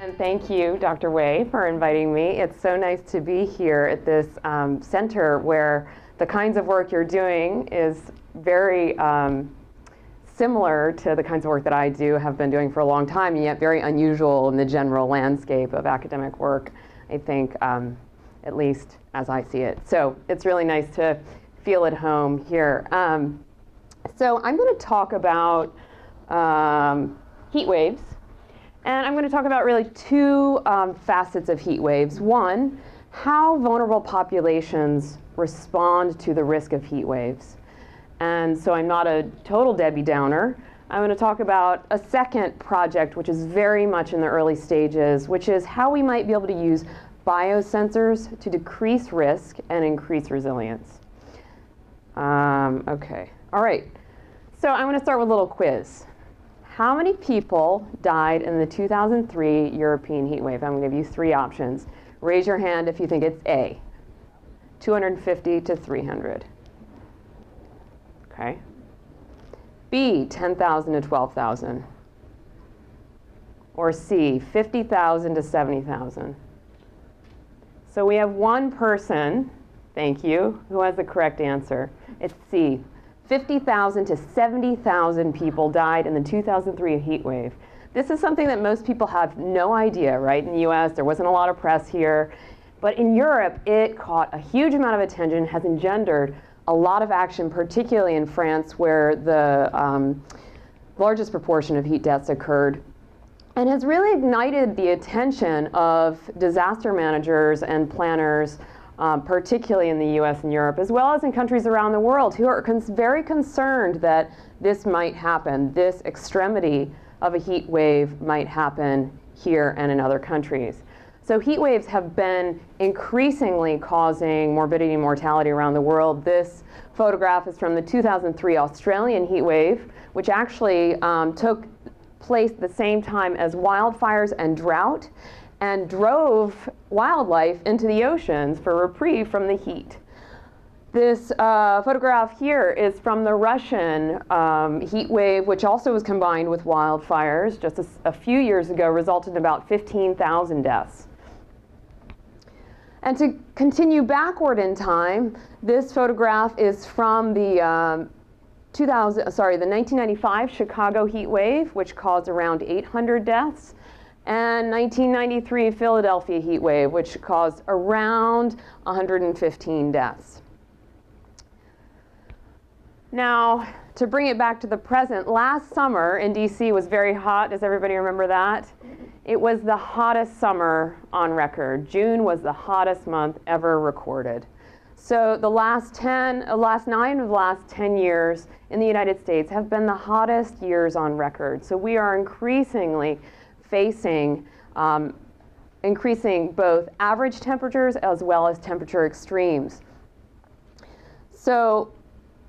And thank you, Dr. Wei, for inviting me. It's so nice to be here at this center where the kinds of work you're doing is very similar to the kinds of work that I have been doing for a long time, and yet very unusual in the general landscape of academic work, I think, at least as I see it. So it's really nice to feel at home here. So I'm going to talk about heat waves. And I'm going to talk about really two facets of heat waves. One, how vulnerable populations respond to the risk of heat waves. And so I'm not a total Debbie Downer. I'm going to talk about a second project, which is very much in the early stages, which is how we might be able to use biosensors to decrease risk and increase resilience. Okay, all right. So I'm going to start with a little quiz. How many people died in the 2003 European heat wave? I'm going to give you three options. Raise your hand if you think it's A, 250 to 300. Okay. B, 10,000 to 12,000. Or C, 50,000 to 70,000. So we have one person, thank you, who has the correct answer. It's C. 50,000 to 70,000 people died in the 2003 heat wave. This is something that most people have no idea, right? In the US, there wasn't a lot of press here. But in Europe, it caught a huge amount of attention, has engendered a lot of action, particularly in France, where the largest proportion of heat deaths occurred, and has really ignited the attention of disaster managers and planners, particularly in the US and Europe, as well as in countries around the world, who are very concerned that this might happen. This extremity of a heat wave might happen here and in other countries. So heat waves have been increasingly causing morbidity and mortality around the world. This photograph is from the 2003 Australian heat wave, which actually took place at the same time as wildfires and drought, and drove wildlife into the oceans for reprieve from the heat. This photograph here is from the Russian heat wave, which also was combined with wildfires just a few years ago, resulted in about 15,000 deaths. And to continue backward in time, this photograph is from the 1995 Chicago heat wave, which caused around 800 deaths. And 1993 Philadelphia heat wave, which caused around 115 deaths. Now, to bring it back to the present, last summer in DC was very hot. Does everybody remember that? It was the hottest summer on record. June was the hottest month ever recorded. So the last 9 of the last 10 years in the United States have been the hottest years on record. So we are increasingly facing increasing both average temperatures as well as temperature extremes. So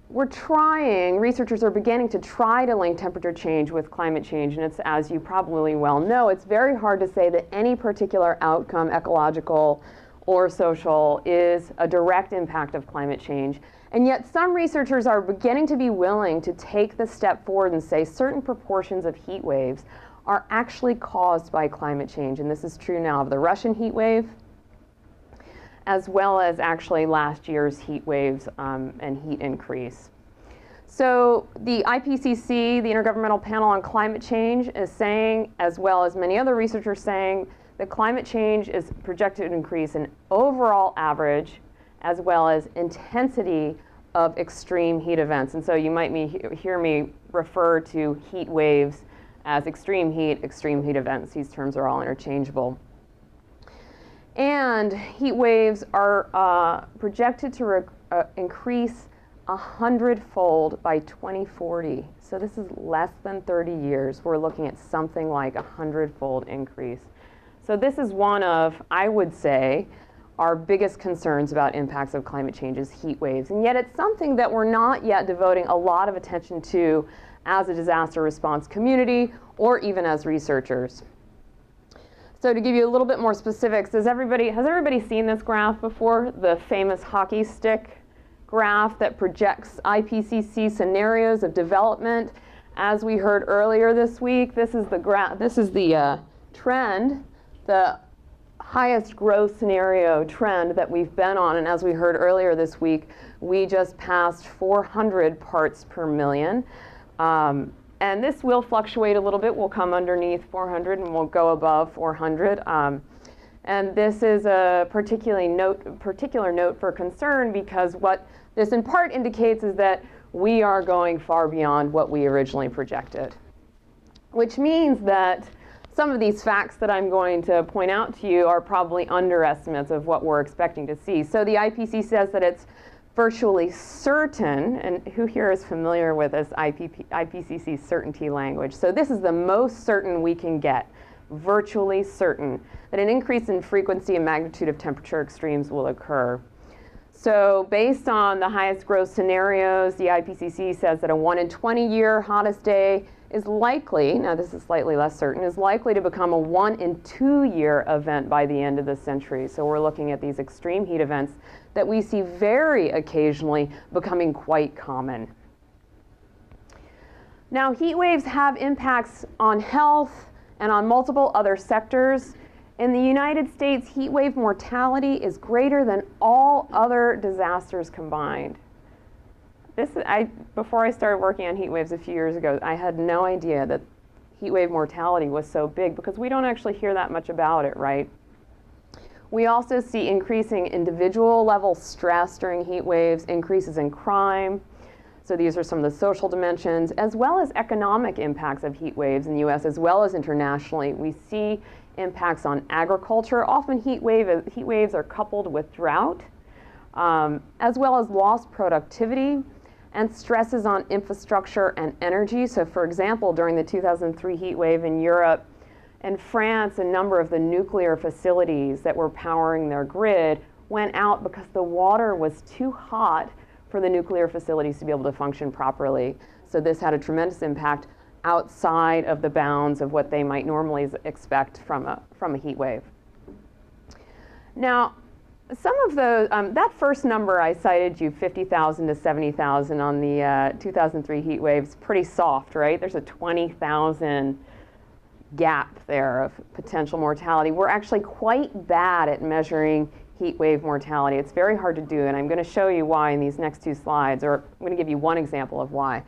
researchers are beginning to try to link temperature change with climate change, and it's, as you probably well know, it's very hard to say that any particular outcome, ecological or social, is a direct impact of climate change. And yet some researchers are beginning to be willing to take the step forward and say certain proportions of heat waves are actually caused by climate change. And this is true now of the Russian heat wave, as well as actually last year's heat waves and heat increase. So the IPCC, the Intergovernmental Panel on Climate Change, is saying, as well as many other researchers saying, that climate change is projected to increase in overall average as well as intensity of extreme heat events. And so you might hear me refer to heat waves as extreme heat events. These terms are all interchangeable. And heat waves are projected to increase 100-fold by 2040. So this is less than 30 years. We're looking at something like 100-fold increase. So this is one of, I would say, our biggest concerns about impacts of climate change is heat waves. And yet it's something that we're not yet devoting a lot of attention to as a disaster response community or even as researchers. So to give you a little bit more specifics, has everybody seen this graph before? The famous hockey stick graph that projects IPCC scenarios of development. As we heard earlier this week, this is the trend the highest growth scenario trend that we've been on, and as we heard earlier this week, we just passed 400 parts per million. And this will fluctuate a little bit. We'll come underneath 400 and we'll go above 400. And this is a particular note for concern, because what this in part indicates is that we are going far beyond what we originally projected, which means that some of these facts that I'm going to point out to you are probably underestimates of what we're expecting to see. So the IPCC says that it's virtually certain, and who here is familiar with this IPCC certainty language? So this is the most certain we can get, virtually certain, that an increase in frequency and magnitude of temperature extremes will occur. So based on the highest growth scenarios, the IPCC says that a 1 in 20 year hottest day is likely, now this is slightly less certain, is likely to become a 1 in 2 year event by the end of the century. So we're looking at these extreme heat events that we see very occasionally becoming quite common. Now, heat waves have impacts on health and on multiple other sectors. In the United States, heat wave mortality is greater than all other disasters combined. Before I started working on heat waves a few years ago, I had no idea that heat wave mortality was so big, because we don't actually hear that much about it, right? We also see increasing individual level stress during heat waves, increases in crime. So these are some of the social dimensions, as well as economic impacts of heat waves in the US as well as internationally. We see impacts on agriculture. Often heat waves are coupled with drought, as well as lost productivity and stresses on infrastructure and energy. So for example, during the 2003 heat wave in Europe, in France, a number of the nuclear facilities that were powering their grid went out because the water was too hot for the nuclear facilities to be able to function properly. So this had a tremendous impact outside of the bounds of what they might normally expect from a heat wave. Now, some of those, that first number I cited you, 50,000 to 70,000 on the 2003 heat waves, pretty soft, right? There's a 20,000 gap there of potential mortality. We're actually quite bad at measuring heat wave mortality. It's very hard to do, and I'm going to show you why in these next two slides, or I'm going to give you one example of why.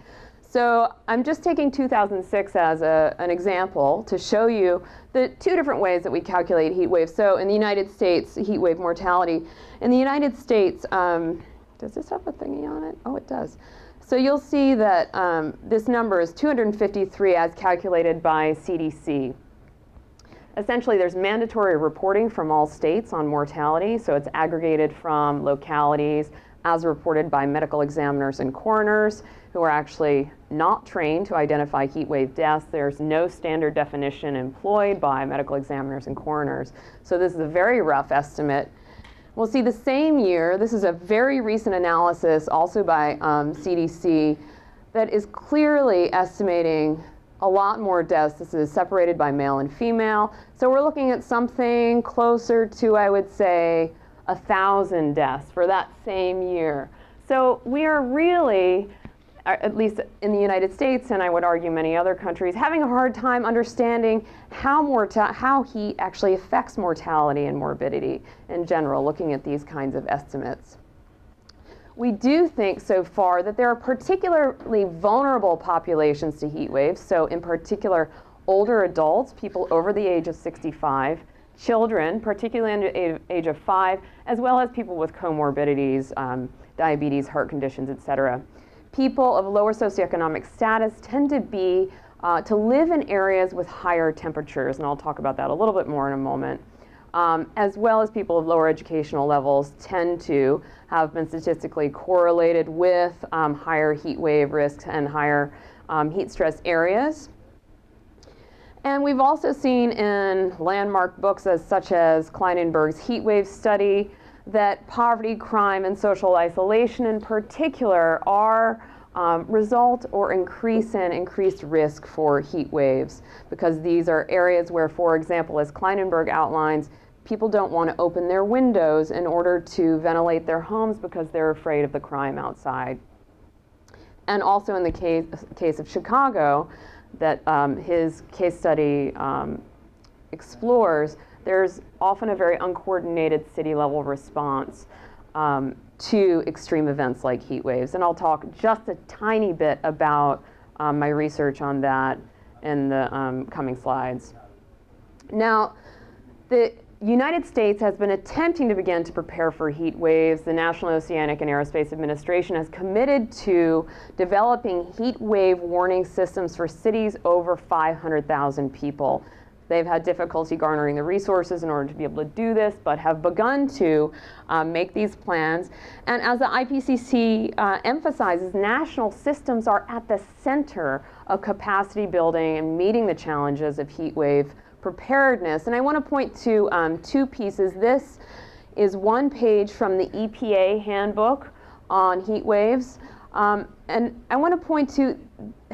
So I'm just taking 2006 as an example to show you the two different ways that we calculate heat waves. So in the United States, heat wave mortality. In the United States, does this have a thingy on it? Oh, it does. So you'll see that this number is 253 as calculated by CDC. Essentially, there's mandatory reporting from all states on mortality, so it's aggregated from localities as reported by medical examiners and coroners who are actually not trained to identify heat wave deaths. There's no standard definition employed by medical examiners and coroners. So this is a very rough estimate. We'll see the same year, this is a very recent analysis also by CDC that is clearly estimating a lot more deaths. This is separated by male and female. So we're looking at something closer to, I would say, 1,000 deaths for that same year. So we are really, at least in the United States, and I would argue many other countries, having a hard time understanding how heat actually affects mortality and morbidity in general, looking at these kinds of estimates. We do think so far that there are particularly vulnerable populations to heat waves, so in particular older adults, people over the age of 65, children, particularly under the age of 5, as well as people with comorbidities, diabetes, heart conditions, etc. People of lower socioeconomic status tend to live in areas with higher temperatures, and I'll talk about that a little bit more in a moment. As well as people of lower educational levels tend to have been statistically correlated with higher heat wave risks and higher heat stress areas. And we've also seen in landmark books such as Kleinenberg's heat wave study that poverty, crime, and social isolation in particular are result or increased risk for heat waves, because these are areas where, for example, as Kleinenberg outlines, people don't want to open their windows in order to ventilate their homes because they're afraid of the crime outside. And also in the case of Chicago, that his case study explores, there's often a very uncoordinated city-level response to extreme events like heat waves. And I'll talk just a tiny bit about my research on that in the coming slides. Now, the United States has been attempting to begin to prepare for heat waves. The National Oceanic and Aerospace Administration has committed to developing heat wave warning systems for cities over 500,000 people. They've had difficulty garnering the resources in order to be able to do this, but have begun to make these plans. And as the IPCC emphasizes, national systems are at the center of capacity building and meeting the challenges of heat wave preparedness. And I want to point to two pieces. This is one page from the EPA handbook on heat waves. And I want to point to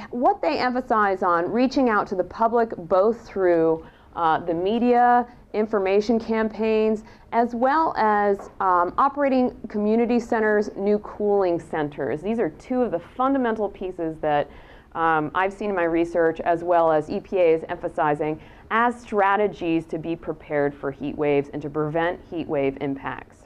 what they emphasize on reaching out to the public, both through the media, information campaigns, as well as operating community centers, new cooling centers. These are two of the fundamental pieces that I've seen in my research, as well as EPA is emphasizing as strategies to be prepared for heat waves and to prevent heat wave impacts.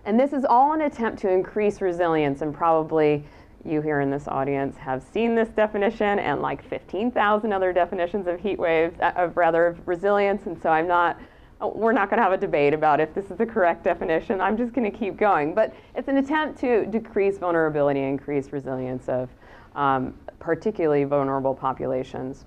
And this is all an attempt to increase resilience, and probably you here in this audience have seen this definition and like 15,000 other definitions of heat waves, of resilience, and so we're not going to have a debate about if this is the correct definition. I'm just going to keep going. But it's an attempt to decrease vulnerability and increase resilience of particularly vulnerable populations.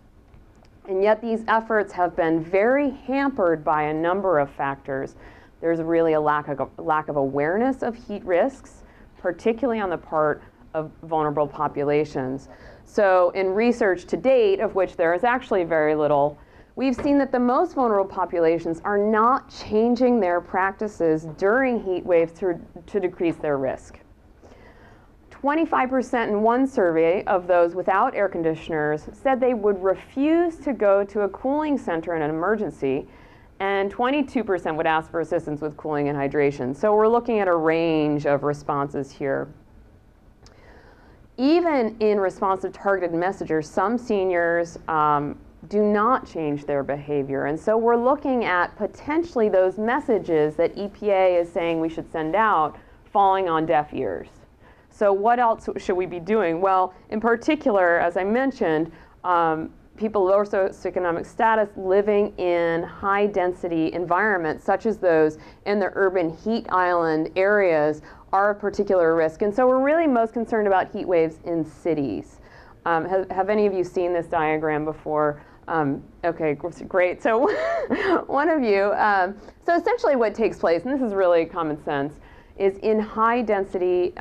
And yet these efforts have been very hampered by a number of factors. There's really a lack of awareness of heat risks, particularly on the part of vulnerable populations. So in research to date, of which there is actually very little, we've seen that the most vulnerable populations are not changing their practices during heat waves to decrease their risk. 25% in one survey of those without air conditioners said they would refuse to go to a cooling center in an emergency, and 22% would ask for assistance with cooling and hydration. So we're looking at a range of responses here. Even in response to targeted messengers, some seniors do not change their behavior. And so we're looking at potentially those messages that EPA is saying we should send out falling on deaf ears. So what else should we be doing? Well, in particular, as I mentioned, people lower socioeconomic status living in high-density environments, such as those in the urban heat island areas, are a particular risk. And so we're really most concerned about heat waves in cities. Have any of you seen this diagram before? Okay, great. So one of you, so essentially what takes place, and this is really common sense, is in high-density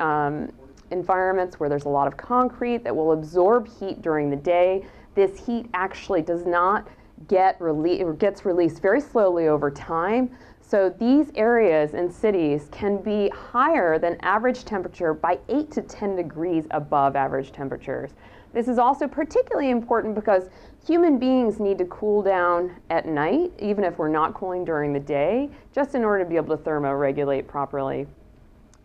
environments where there's a lot of concrete that will absorb heat during the day. This heat actually does not gets released very slowly over time. So these areas in cities can be higher than average temperature by 8 to 10 degrees above average temperatures. This is also particularly important because human beings need to cool down at night, even if we're not cooling during the day, just in order to be able to thermoregulate properly.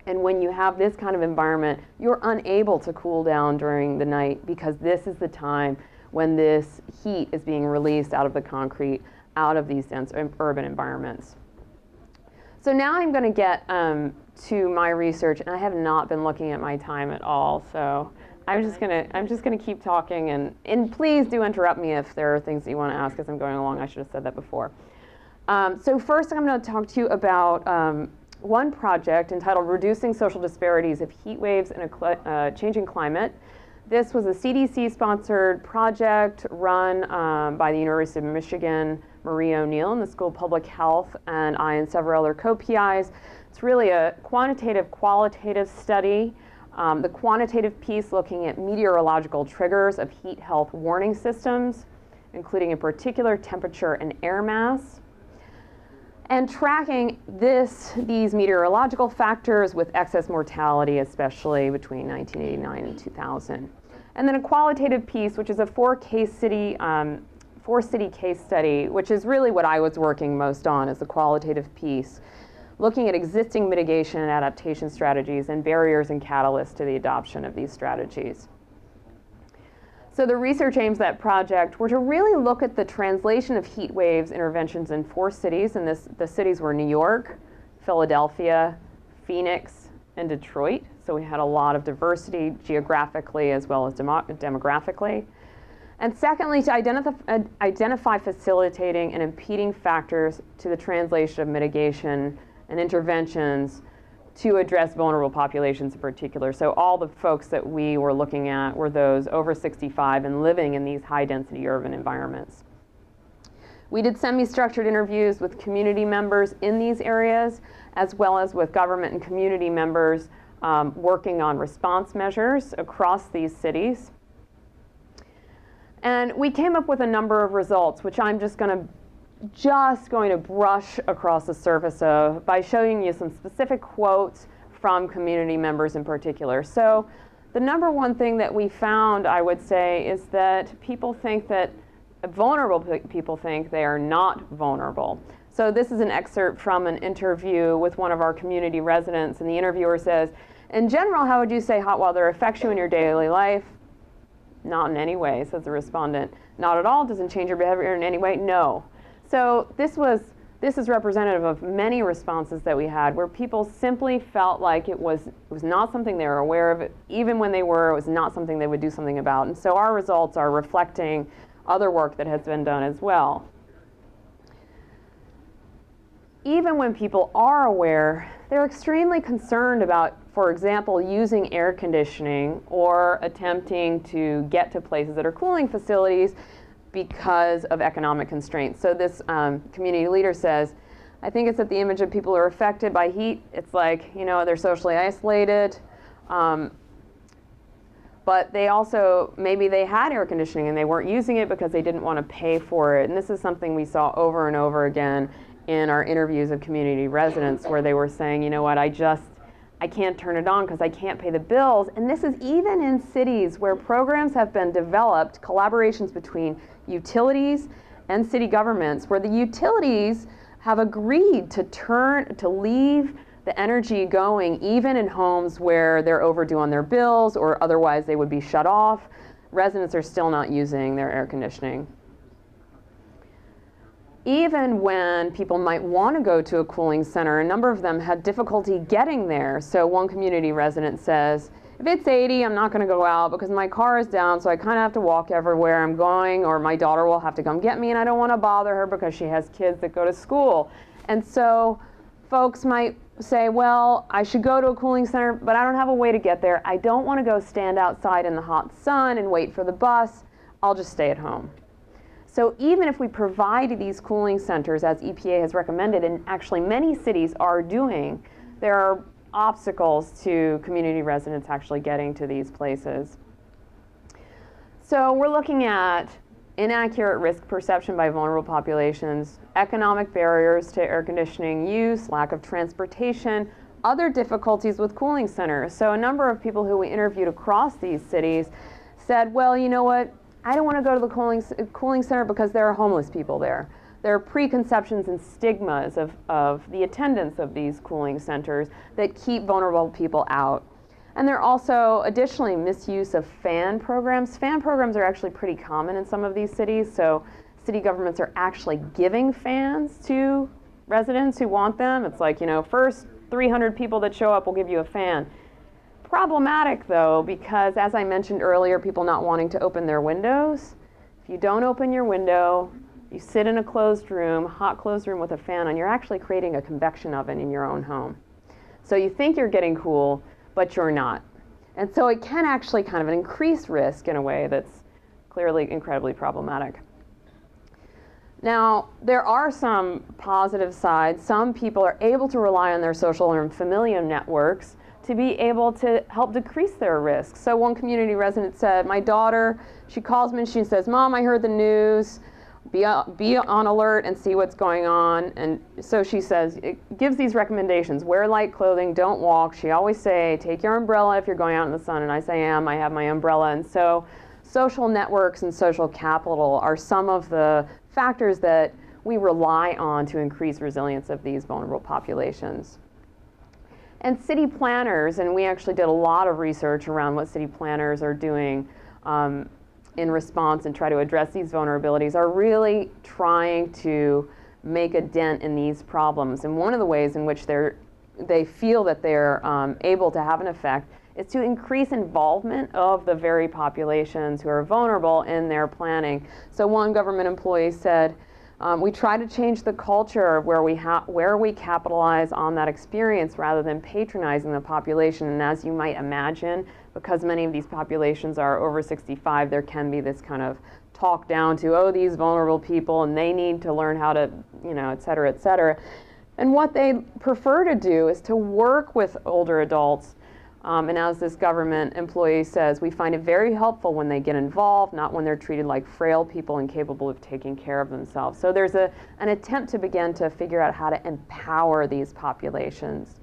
And when you have this kind of environment, you're unable to cool down during the night because this is the time when this heat is being released out of the concrete, out of these dense urban environments. So now I'm going to get to my research, and I have not been looking at my time at all. So I'm just going to keep talking, and please do interrupt me if there are things that you want to ask as I'm going along. I should have said that before. So first, I'm going to talk to you about one project entitled Reducing Social Disparities of Heat Waves in a Changing Climate. This was a CDC-sponsored project run by the University of Michigan, Marie O'Neill, in the School of Public Health, and I and several other co-PIs. It's really a quantitative-qualitative study. The quantitative piece looking at meteorological triggers of heat health warning systems, including in particular temperature and air mass, and tracking these meteorological factors with excess mortality, especially between 1989 and 2000. And then a qualitative piece, which is a four-city case study, which is really what I was working most on, is the qualitative piece, looking at existing mitigation and adaptation strategies and barriers and catalysts to the adoption of these strategies. So the research aims of that project were to really look at the translation of heat waves interventions in 4 cities, and the cities were New York, Philadelphia, Phoenix, and Detroit. So we had a lot of diversity geographically as well as demographically. And secondly, to identify facilitating and impeding factors to the translation of mitigation and interventions to address vulnerable populations in particular. So all the folks that we were looking at were those over 65 and living in these high-density urban environments. We did semi-structured interviews with community members in these areas, as well as with government and community members working on response measures across these cities. And we came up with a number of results, which I'm just going to brush across the surface of by showing you some specific quotes from community members in particular. So the number one thing that we found, I would say, is that people think that vulnerable people think they are not vulnerable. So this is an excerpt from an interview with one of our community residents, and the interviewer says, in general, how would you say hot weather affects you in your daily life? Not in any way, says the respondent. Not at all. Doesn't change your behavior in any way? No. So this is representative of many responses that we had where people simply felt like it was not something they were aware of. Even when they were, it was not something they would do something about. And so our results are reflecting other work that has been done as well. Even when people are aware, they're extremely concerned about, for example, using air conditioning or attempting to get to places that are cooling facilities because of economic constraints. So this community leader says, I think it's that the image of people who are affected by heat, it's like, you know, they're socially isolated, but they also, maybe they had air conditioning and they weren't using it because they didn't want to pay for it. And this is something we saw over and over again in our interviews of community residents where they were saying, you know what, I can't turn it on because I can't pay the bills. And this is even in cities where programs have been developed, collaborations between utilities and city governments, where the utilities have agreed to leave the energy going even in homes where they're overdue on their bills or otherwise they would be shut off. Residents are still not using their air conditioning. Even when people might want to go to a cooling center, a number of them had difficulty getting there. So one community resident says, if it's 80, I'm not going to go out because my car is down, so I kind of have to walk everywhere I'm going, or my daughter will have to come get me, and I don't want to bother her because she has kids that go to school. And so folks might say, well, I should go to a cooling center, but I don't have a way to get there. I don't want to go stand outside in the hot sun and wait for the bus. I'll just stay at home. So even if we provide these cooling centers, as EPA has recommended, and actually many cities are doing, there are obstacles to community residents actually getting to these places. So we're looking at inaccurate risk perception by vulnerable populations, economic barriers to air conditioning use, lack of transportation, other difficulties with cooling centers. So a number of people who we interviewed across these cities said, well, you know what? I don't want to go to the cooling center because there are homeless people there. There are preconceptions and stigmas of the attendance of these cooling centers that keep vulnerable people out. And there are also additionally misuse of fan programs. Fan programs are actually pretty common in some of these cities, so city governments are actually giving fans to residents who want them. It's like, you know, first 300 people that show up will give you a fan. Problematic though, because as I mentioned earlier, people not wanting to open their windows. If you don't open your window, you sit in a closed room, hot closed room with a fan on, you're actually creating a convection oven in your own home. So you think you're getting cool, but you're not. And so it can actually kind of increase risk in a way that's clearly incredibly problematic. Now, there are some positive sides. Some people are able to rely on their social and familial networks to be able to help decrease their risk. So one community resident said, my daughter, she calls me and she says, Mom, I heard the news. Be on alert and see what's going on. And so she says, it gives these recommendations. Wear light clothing, don't walk. She always say, take your umbrella if you're going out in the sun. And I say, I have my umbrella. And so social networks and social capital are some of the factors that we rely on to increase resilience of these vulnerable populations. And city planners, and we actually did a lot of research around what city planners are doing in response and try to address these vulnerabilities are really trying to make a dent in these problems. And one of the ways in which they feel that they're able to have an effect is to increase involvement of the very populations who are vulnerable in their planning. So one government employee said, we try to change the culture where we capitalize on that experience rather than patronizing the population. And as you might imagine, because many of these populations are over 65, there can be this kind of talk down to, oh, these vulnerable people, and they need to learn how to, you know, et cetera, et cetera. And what they prefer to do is to work with older adults. And as this government employee says, we find it very helpful when they get involved, not when they're treated like frail people incapable of taking care of themselves. So there's an attempt to begin to figure out how to empower these populations.